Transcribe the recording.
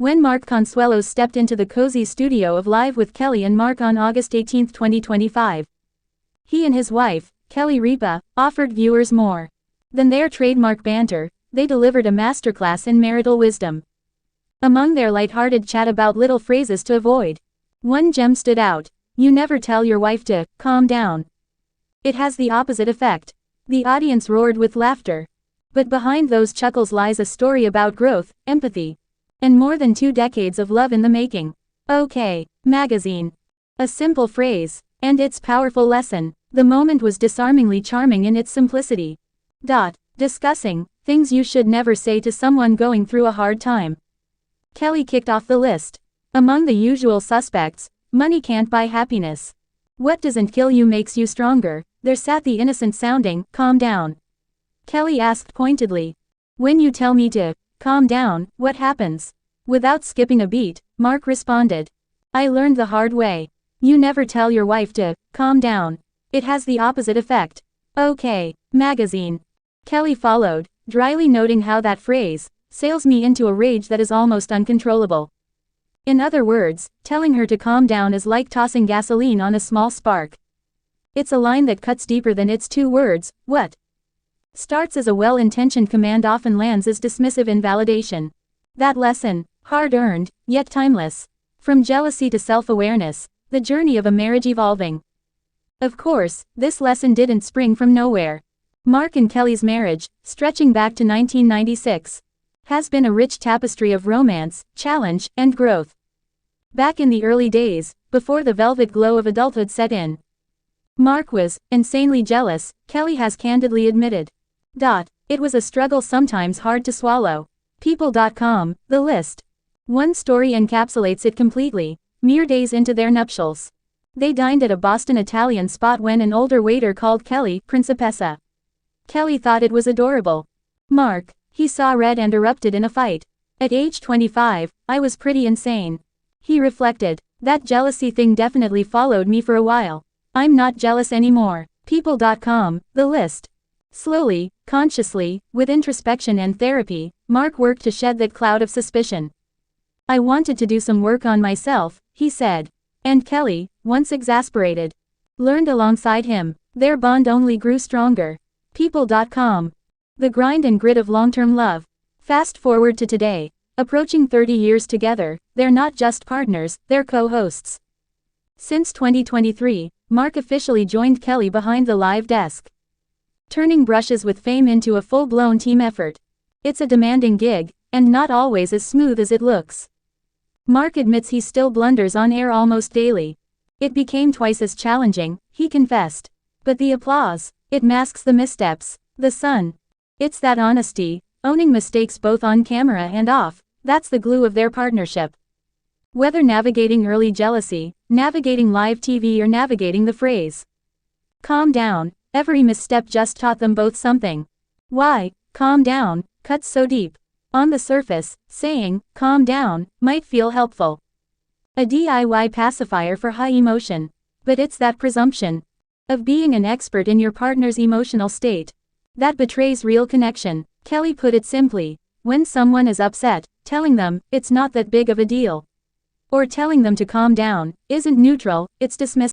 When Mark Consuelos stepped into the cozy studio of Live with Kelly and Mark on August 18, 2025. He and his wife, Kelly Ripa, offered viewers more than their trademark banter. They delivered a masterclass in marital wisdom. Among their lighthearted chat about little phrases to avoid, one gem stood out: "You never tell your wife to calm down. It has the opposite effect." The audience roared with laughter. But behind those chuckles lies a story about growth, empathy, and more than 2 decades of love in the making. "Okay, magazine." A simple phrase, and its powerful lesson. The moment was disarmingly charming in its simplicity. Discussing things you should never say to someone going through a hard time. Kelly kicked off the list. Among the usual suspects: money can't buy happiness. What doesn't kill you makes you stronger. There sat the innocent-sounding "calm down." Kelly asked pointedly, "When you tell me to calm down, what happens?" Without skipping a beat, Mark responded, "I learned the hard way. You never tell your wife to calm down. It has the opposite effect." "Okay, magazine." Kelly followed, dryly noting how that phrase sails me into a rage that is almost uncontrollable. In other words, telling her to calm down is like tossing gasoline on a small spark. It's a line that cuts deeper than its 2 words, "What?" Starts as a well-intentioned command often lands as dismissive invalidation. That lesson, hard-earned, yet timeless. From jealousy to self-awareness, the journey of a marriage evolving. Of course, this lesson didn't spring from nowhere. Mark and Kelly's marriage, stretching back to 1996, has been a rich tapestry of romance, challenge, and growth. Back in the early days, before the velvet glow of adulthood set in, Mark was insanely jealous, Kelly has candidly admitted. It was a struggle, sometimes hard to swallow. People.com, the list. One story encapsulates it completely. Mere days into their nuptials, they dined at a Boston Italian spot when an older waiter called Kelly Principessa. Kelly thought it was adorable. Mark, he saw red and erupted in a fight. "At age 25, I was pretty insane." He reflected. "That jealousy thing definitely followed me for a while. I'm not jealous anymore." People.com, the list. Slowly, consciously, with introspection and therapy, Mark worked to shed that cloud of suspicion. "I wanted to do some work on myself," he said. And Kelly, once exasperated, learned alongside him. Their bond only grew stronger. People.com. The grind and grit of long-term love. Fast forward to today. Approaching 30 years together, they're not just partners, they're co-hosts. Since 2023, Mark officially joined Kelly behind the live desk, turning brushes with fame into a full-blown team effort. It's a demanding gig, and not always as smooth as it looks. Mark admits he still blunders on air almost daily. "It became twice as challenging," he confessed. But the applause, it masks the missteps. The sun. It's that honesty, owning mistakes both on camera and off, that's the glue of their partnership. Whether navigating early jealousy, navigating live TV, or navigating the phrase "calm down," every misstep just taught them both something. Why "calm down" cuts so deep. On the surface, saying "calm down" might feel helpful. A DIY pacifier for high emotion. But it's that presumption of being an expert in your partner's emotional state that betrays real connection. Kelly put it simply: when someone is upset, telling them it's not that big of a deal, or telling them to calm down, isn't neutral, it's dismissive.